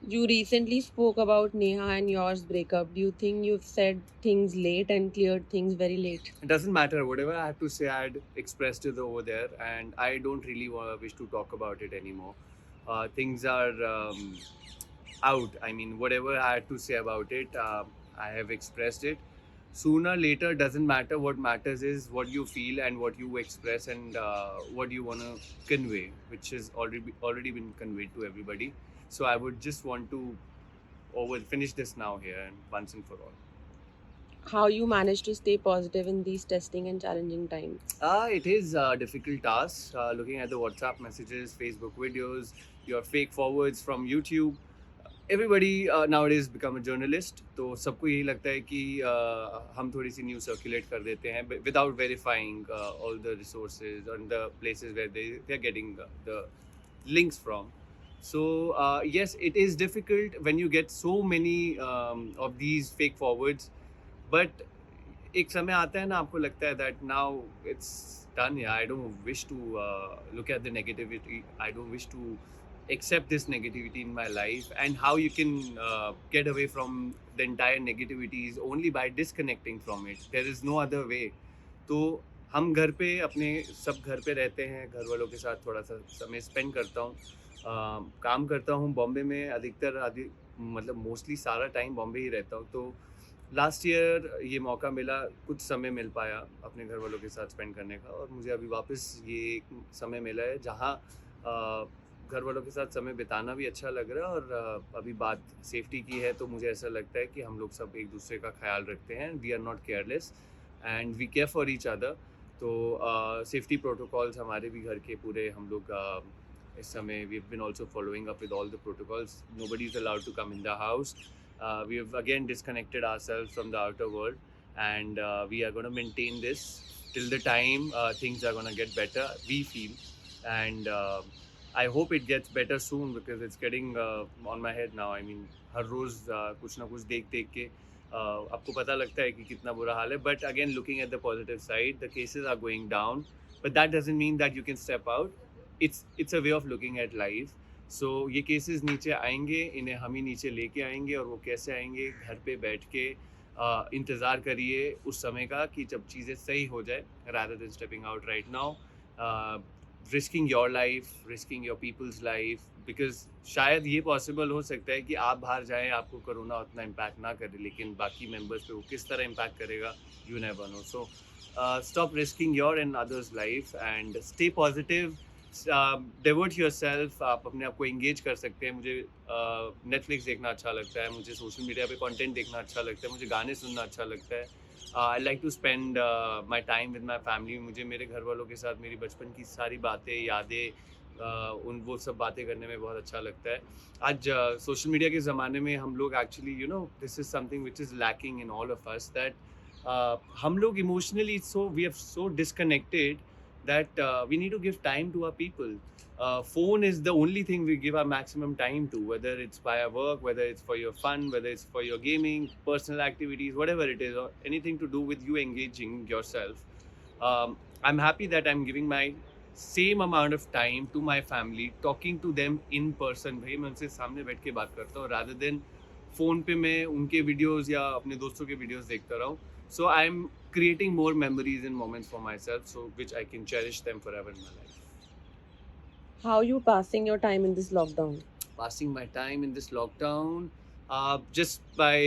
You recently spoke about Neha and yours breakup. Do you think you've said things late and cleared things very late? It doesn't matter. Whatever I have to say, I had expressed it over there, and I don't really wish to talk about it anymore. Things are out. I mean, whatever I had to say about it, I have expressed it. Sooner, later, doesn't matter. What matters is what you feel and what you express and what you want to convey, which has already been conveyed to everybody. So I would just want to over finish this now here and once and for all. How you manage to stay positive in these testing and challenging times? It is a difficult task. Looking at the WhatsApp messages, Facebook videos, your fake forwards from YouTube. Everybody nowadays become a journalist. तो सबको यही लगता है कि हम थोड़ी सी news circulate कर देते हैं without verifying all the resources and the places where they are getting the links from. So yes, it is difficult when you get so many of these fake forwards. But एक समय आता है ना आपको लगता है that now it's done. Yeah, I don't wish to look at the negativity. I don't wish to accept this negativity in my life, and how you can get away from the entire negativity is only by disconnecting from it. There is no other way. तो हम घर पे अपने सब घर पे रहते हैं, घर वालों के साथ थोड़ा सा समय स्पेंड करता हूँ, काम करता हूँ बॉम्बे में अधिकतर मतलब मोस्टली सारा टाइम बॉम्बे ही रहता हूँ। तो लास्ट ईयर ये मौका मिला, कुछ समय मिल पाया अपने घर वालों के साथ स्पेंड करने का, और मुझे अभी वापस ये एक समय मिला है जहाँ घर वालों के साथ समय बिताना भी अच्छा लग रहा है, और अभी बात सेफ्टी की है तो मुझे ऐसा लगता है कि हम लोग सब एक दूसरे का ख्याल रखते हैं, we are not careless and we care for each other. तो सेफ्टी प्रोटोकॉल्स हमारे भी घर के पूरे हम लोग इस समय we have been also following up with all the protocols, nobody is allowed to come in the house. We have again disconnected ourselves from the outer world, and we are going to maintain this till the time things are going to get better, we feel. And I hope it gets better soon because it's getting on my head now. I mean, हर रोज कुछ ना कुछ देख देख के आपको पता लगता है कि कितना बुरा हाल है. But again, looking at the positive side, the cases are going down, but that doesn't mean that you can step out. It's a way of looking at life. सो ये केसेस नीचे आएंगे, इन्हें हम ही नीचे लेके आएंगे, और वो कैसे आएंगे, घर पे बैठ के इंतज़ार करिए उस समय का कि जब चीज़ें सही हो जाए, rather than stepping out right now, risking your life, risking your people's life, because शायद ये पॉसिबल हो सकता है कि आप बाहर जाएं, आपको कोरोना उतना इम्पैक्ट ना करे, लेकिन बाकी मेंबर्स पे वो किस तरह इम्पैक्ट करेगा, you never know. So stop risking your and others life and stay positive. Devote your self. आप अपने आप को इंगेज कर सकते हैं. मुझे नेटफ्लिक्स देखना अच्छा लगता है, मुझे सोशल मीडिया पे कंटेंट देखना अच्छा लगता है, मुझे गाने सुनना अच्छा लगता है. I like to spend my time with my family. मुझे मेरे घर वालों के साथ मेरी बचपन की सारी बातें, यादें, उन वो सब बातें करने में बहुत अच्छा लगता है. आज सोशल मीडिया के ज़माने में हम लोग actually this is something which is lacking in all of us, that हम लोग emotionally so we have so disconnected that we need to give time to our people. Phone is the only thing we give our maximum time to, whether it's by our work, whether it's for your fun, whether it's for your gaming, personal activities, whatever it is, or anything to do with you engaging yourself. I'm happy that I'm giving my same amount of time to my family, talking to them in person. भाई मैं उनसे सामने बैठ के बात करता हूँ, rather than phone पे मैं उनके वीडियोज़ या अपने दोस्तों के वीडियोज़ देखता रहा हूँ. So I'm creating more memories and moments for myself, so which I can cherish them forever in my life. How you passing your time in this lockdown? Passing my time in this lockdown, just by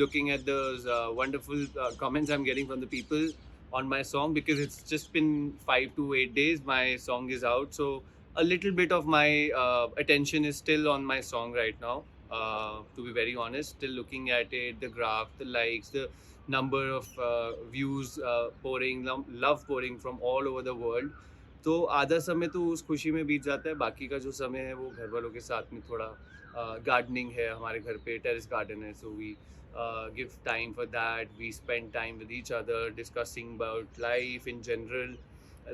looking at those wonderful comments I'm getting from the people on my song, because it's just been 5 to 8 days. My song is out, so a little bit of my attention is still on my song right now. To be very honest, still looking at it, the graph, the likes, the number of views pouring, love pouring from all over the world. तो आधा समय तो उस खुशी में बीत जाता है, बाकी का जो समय है वो घर वालों के साथ में थोड़ा गार्डनिंग है, हमारे घर पे टेरेस गार्डन है, so we give time for that. We spend time with each other discussing about life in general,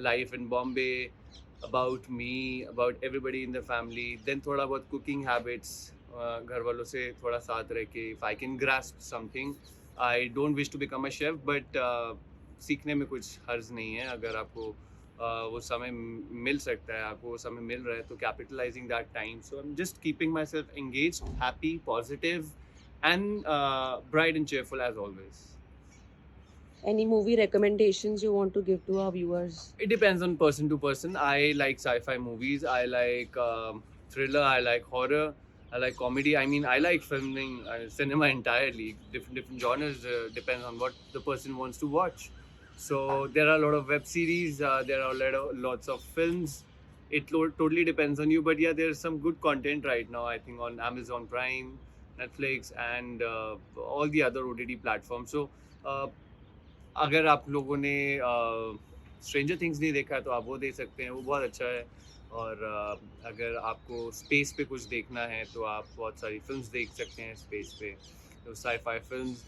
life in Bombay, about me, about everybody in the family. Then थोड़ा बहुत कुकिंग हैबिट्स, घर वालों से थोड़ा साथ रह के, if I can grasp something. I don't wish to become a chef, but सीखने में कुछ हर्ज नहीं है अगर आपको वो समय मिल सकता है आपको, वो समय मिल रहा है, तो capitalising that time. So I am just keeping my self engage, happy, positive and bright and cheerful as always. Any movie recommendations you want to give to our viewers? It depends on person to person. I like sci-fi movies. I like thriller. I like horror. I like comedy. I mean, I like filming cinema entirely. Different genres depends on what the person wants to watch. So there are a lot of web series. There are lots of films. It totally depends on you. But yeah, there's some good content right now. I think on Amazon Prime, Netflix, and all the other OTT platforms. So uh, अगर आप लोगों ने stranger things नहीं देखा है तो आप वो देख सकते हैं, वो बहुत अच्छा है. और अगर आपको स्पेस पे कुछ देखना है तो आप बहुत सारी फिल्म्स देख सकते हैं स्पेस पे. तो sci-fi films,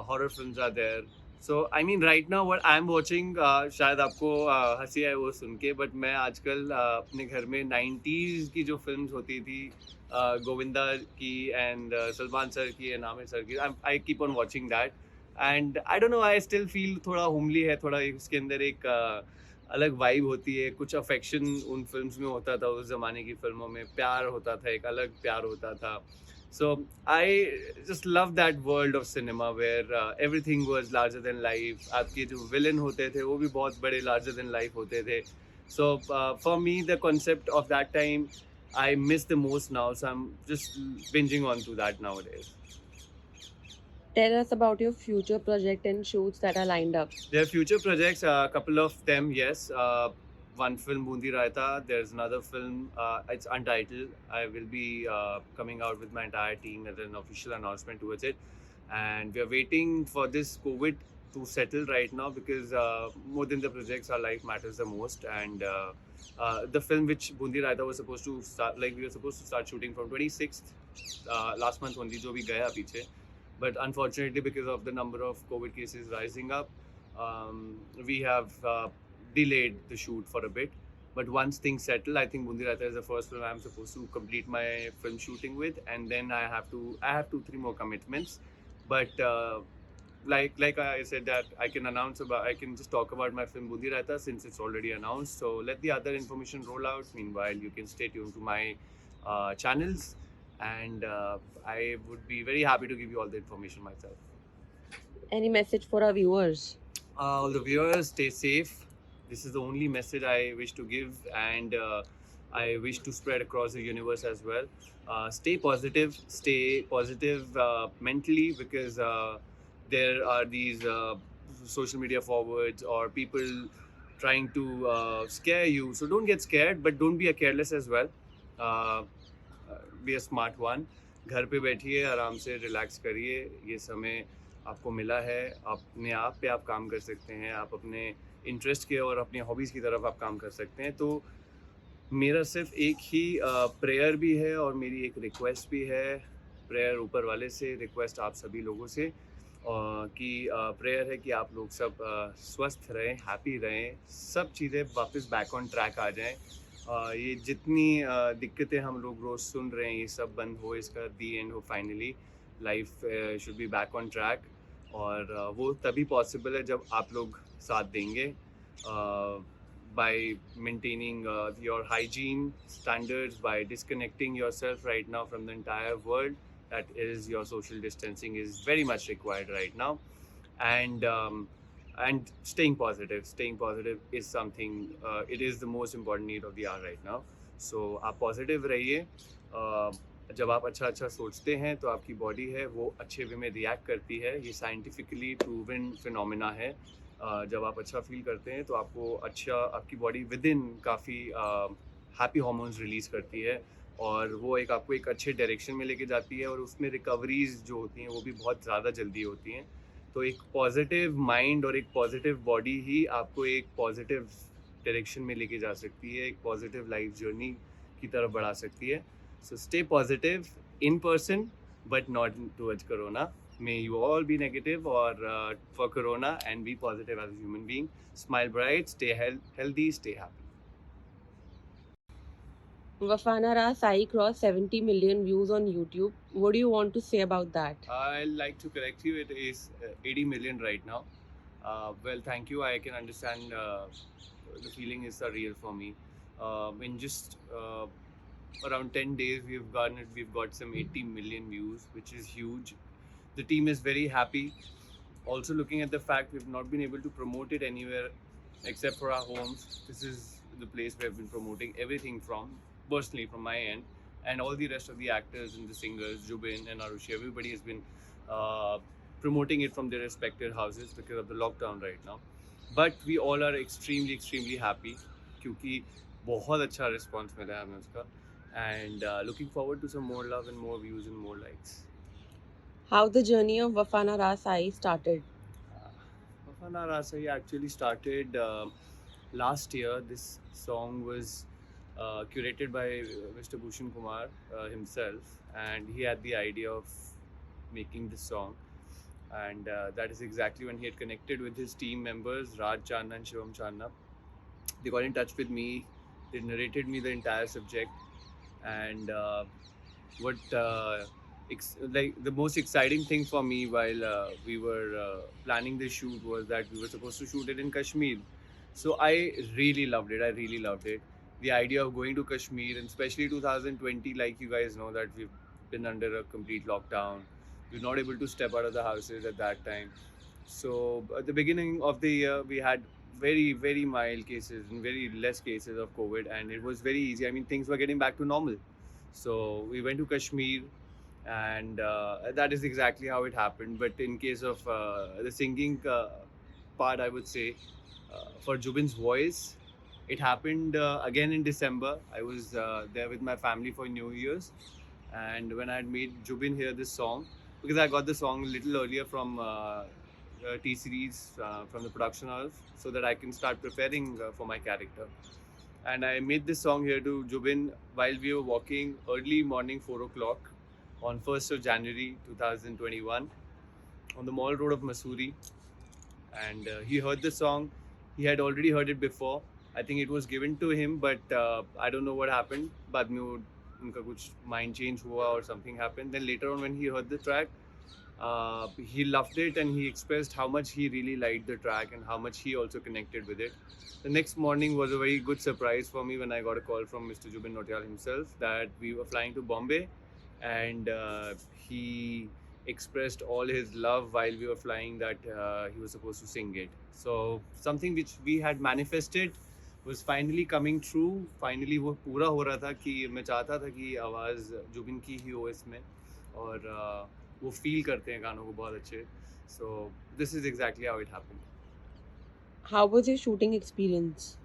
horror films are there. So I mean right now what I am watching, शायद आपको हंसी आए वो सुन के, बट मैं आजकल अपने घर में 90s की जो फिल्म्स होती थी, गोविंदा की एंड सलमान सर की एंड आमिर सर की, I keep on watching that. And I don't know, I still feel थोड़ा होमली है, थोड़ा उसके अंदर एक अलग वाइब होती है, कुछ अफेक्शन उन फिल्म्स में होता था. उस ज़माने की फिल्मों में प्यार होता था, एक अलग प्यार होता था. So I just love that world of cinema where everything was larger than life. आपके जो विलन होते थे वो भी बहुत बड़े लार्जर देन लाइफ होते थे. So for me the concept of that time I miss the most now. So I am just binging on to that nowadays. Tell us about your future project and shoots that are lined up. There are future projects, a couple of them, yes. One film, Bundi Raita. There's another film, it's untitled. I will be coming out with my entire team as an official announcement towards it. And we are waiting for this COVID to settle right now because more than the projects, our life matters the most. And the film which Bundi Raita was supposed to start, like we were supposed to start shooting from 26th, last month only, जो भी गया पीछे. But unfortunately, because of the number of COVID cases rising up, we have delayed the shoot for a bit. But once things settle, I think Bundi Raita is the first film I'm supposed to complete my film shooting with, and then I have 2-3 more commitments. But like I said, that I can just talk about my film Bundi Raita since it's already announced. So let the other information roll out. Meanwhile, you can stay tuned to my channels, and I would be very happy to give you all the information myself. Any message for our viewers? All the viewers, stay safe. This is the only message I wish to give, and I wish to spread across the universe as well. Stay positive mentally, because there are these social media forwards or people trying to scare you. So don't get scared, but don't be a careless as well. Be a smart one. घर पे बैठिए, आराम से relax करिए. ये समय आपको मिला है, अपने आप पे आप काम कर सकते हैं, आप अपने इंटरेस्ट के और अपनी हॉबीज़ की तरफ आप काम कर सकते हैं. तो मेरा सिर्फ एक ही प्रेयर भी है और मेरी एक रिक्वेस्ट भी है. प्रेयर ऊपर वाले से, रिक्वेस्ट आप सभी लोगों से, कि प्रेयर है कि आप लोग सब स्वस्थ रहें, हैप्पी रहें, सब चीज़ें वापस बैक ऑन ट्रैक आ जाएं. ये जितनी दिक्कतें हम लोग रोज़ सुन रहे हैं, ये सब बंद हो, इसका दी एंड हो finally. Life should be back on track, और वो तभी पॉसिबल है जब आप लोग साथ देंगे, by maintaining your hygiene standards, by disconnecting yourself right now from the entire world. That is, your social distancing is very much required right now, and staying positive. Staying positive is something. It is the most important need of the hour right now. So आप positive रहिए. जब आप अच्छा सोचते हैं तो आपकी body है वो अच्छे वे में रिएक्ट करती है. ये साइंटिफिकली प्रूवन फिनोमेना है. जब आप अच्छा फील करते हैं तो आपकी बॉडी विद इन काफ़ी हैप्पी हार्मोन्स रिलीज़ करती है, और वो आपको एक अच्छे डायरेक्शन में लेके जाती है, और उसमें रिकवरीज जो होती हैं वो भी बहुत ज़्यादा जल्दी होती हैं. तो एक पॉजिटिव माइंड और एक पॉजिटिव बॉडी ही आपको एक पॉजिटिव डायरेक्शन में लेके जा सकती है, एक पॉजिटिव लाइफ जर्नी की तरफ बढ़ा सकती है. So stay positive in person, but not towards corona. May you all be negative or for corona, and be positive as a human being. Smile bright, stay healthy, stay happy. Wafana Ra Sai crossed 70 million views on YouTube. What do you want to say about that? I'd like to correct you. It is 80 million right now. Well, thank you. I can understand the feeling is surreal for me. In just around 10 days, we've got some 80 million views, which is huge. The team is very happy. Also, looking at the fact we've not been able to promote it anywhere except for our homes. This is the place where I've been promoting everything from, personally from my end, and all the rest of the actors and the singers, Jubin and Arushi, everybody has been uh, promoting it from their respective houses because of the lockdown right now. But we all are extremely, extremely happy क्योंकि बहुत अच्छा response मिला है हमें उसका, and looking forward to some more love and more views and more likes. How the journey of Wafana Rasai started? Wafana Rasai actually started last year. This song was curated by Mr. Bhushan Kumar himself, and he had the idea of making this song. And that is exactly when he had connected with his team members, Raj Channa and Shivam Channa. They got in touch with me. They narrated me the entire subject, and what like the most exciting thing for me while we were planning the shoot was that we were supposed to shoot it in Kashmir. So I really loved it. I really loved it. The idea of going to Kashmir, and especially 2020, like you guys know, that we've been under a complete lockdown. We're not able to step out of the houses at that time. So at the beginning of the year, we had very, very mild cases and very less cases of COVID, and it was very easy. I mean, things were getting back to normal. So we went to Kashmir, and that is exactly how it happened. But in case of the singing part, I would say for Jubin's voice, it happened again in December. I was there with my family for New Year's, and when I had made Jubin hear this song, because I got the song a little earlier from T Series from the production house, so that I can start preparing for my character. And I made this song here to Jubin while we were walking early morning 4 o'clock on 1st of January 2021 on the Mall Road of Mussoorie. And he heard the song. He had already heard it before. I think it was given to him, but I don't know what happened. बाद में वो उनका कुछ mind change हुआ or something happened. Then later on when he heard the track, he loved it and he expressed how much he really liked the track and how much he also connected with it. The next morning was a very good surprise for me when I got a call from Mr. Jubin Nautiyal himself that we were flying to Bombay, and he expressed all his love while we were flying that he was supposed to sing it. So something which we had manifested was finally coming true. Finally वो पूरा हो रहा था कि मैं चाहता था कि आवाज़ जुबिन की ही हो इसमें, और वो फील करते हैं गानों को बहुत अच्छे. So this is exactly how it happened. How was your shooting experience?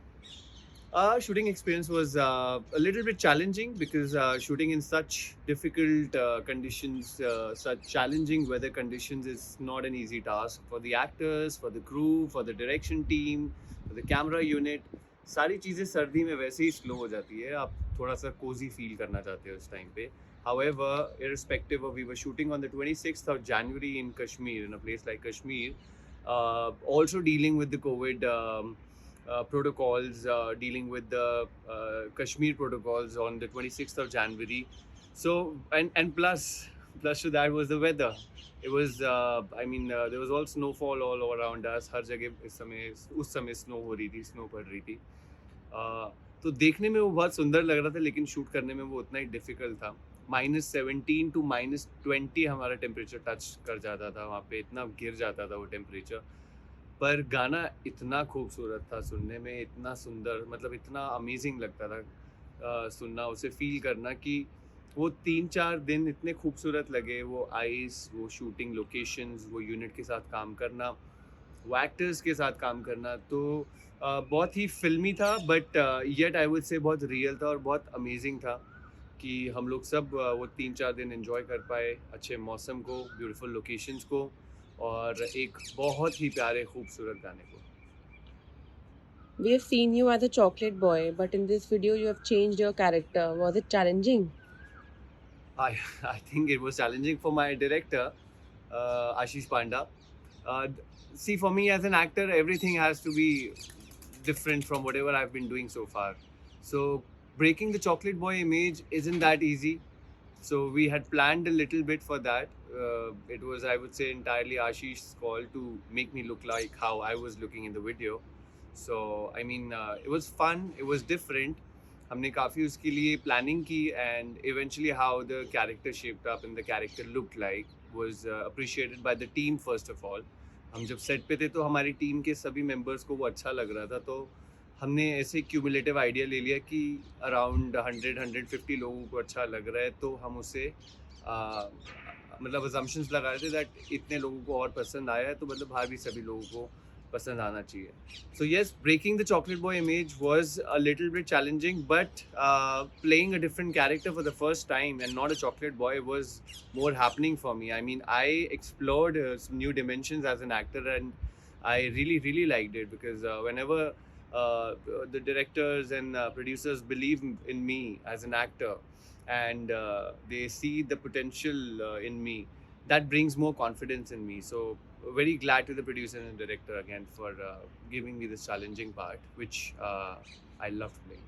Shooting experience was a little bit challenging because shooting in such difficult conditions, such challenging weather conditions, is not an easy task for the actors, for the crew, for the direction team, for the camera unit. सारी चीज़ें सर्दी में वैसे ही slow हो जाती है. आप थोड़ा सा कोजी फील करना चाहते हो उस टाइम पे. However, irrespective of, we were shooting on the 26th of January in Kashmir, in a place like Kashmir, also dealing with the COVID protocols, dealing with the Kashmir protocols on the 26th of January. So, and plus to that was the weather. It was, I mean, there was all snowfall all around us. हर जगह उस समय snow हो रही थी, snow पड़ रही थी. तो देखने में वो बहुत सुंदर लग रहा था, लेकिन शूट करने में वो उतना ही डिफिकल्ट था. -17 to -20 हमारा टेम्परेचर टच कर जाता था वहाँ पे, इतना गिर जाता था वो टेम्परेचर. पर गाना इतना खूबसूरत था सुनने में, इतना सुंदर, मतलब इतना अमेजिंग लगता था सुनना, उसे फील करना कि वो 3-4 दिन इतने खूबसूरत लगे. वो आइस, वो शूटिंग लोकेशंस, वो यूनिट के साथ काम करना, वो एक्टर्स के साथ काम करना, तो बहुत ही फिल्मी था, but yet I would say बहुत रियल था और बहुत अमेजिंग था कि हम लोग सब वो 3-4 दिन एंजॉय कर पाए, अच्छे मौसम को, ब्यूटीफुल लोकेशंस को, और एक बहुत ही प्यारे खूबसूरत गाने को. We have seen you as a chocolate boy, but in this video you have changed your character. Was it challenging? I think it was challenging for my director, Ashish Panda. See, for me as an actor, everything has to be different from whatever I've been doing so far. So breaking the chocolate boy image isn't that easy. So we had planned a little bit for that. It was, I would say, entirely Ashish's call to make me look like how I was looking in the video. So I mean, it was fun, it was different. हमने काफ़ी उसके लिए planning की, and eventually how the character shaped up and the character looked like was appreciated by the team first of all. हम जब set पे थे तो हमारी team के सभी members को वो अच्छा लग रहा था, तो हमने ऐसे cumulative idea ले लिया कि around 100-150 लोगों को अच्छा लग रहा है, तो हम उसे मतलब assumptions लगा रहे थे that इतने लोगों को और पसंद आया है, तो मतलब बाहर भी सभी लोगों को पसंद आना चाहिए. So yes, breaking the chocolate boy image was a little bit challenging, but playing a different character for the first time and not a chocolate boy was more happening for me. I mean, I explored some new dimensions as an actor, and I really liked it because whenever the directors and producers believe in me as an actor, and they see the potential in me, that brings more confidence in me. So very glad to the producer and director again for giving me this challenging part, which I loved playing.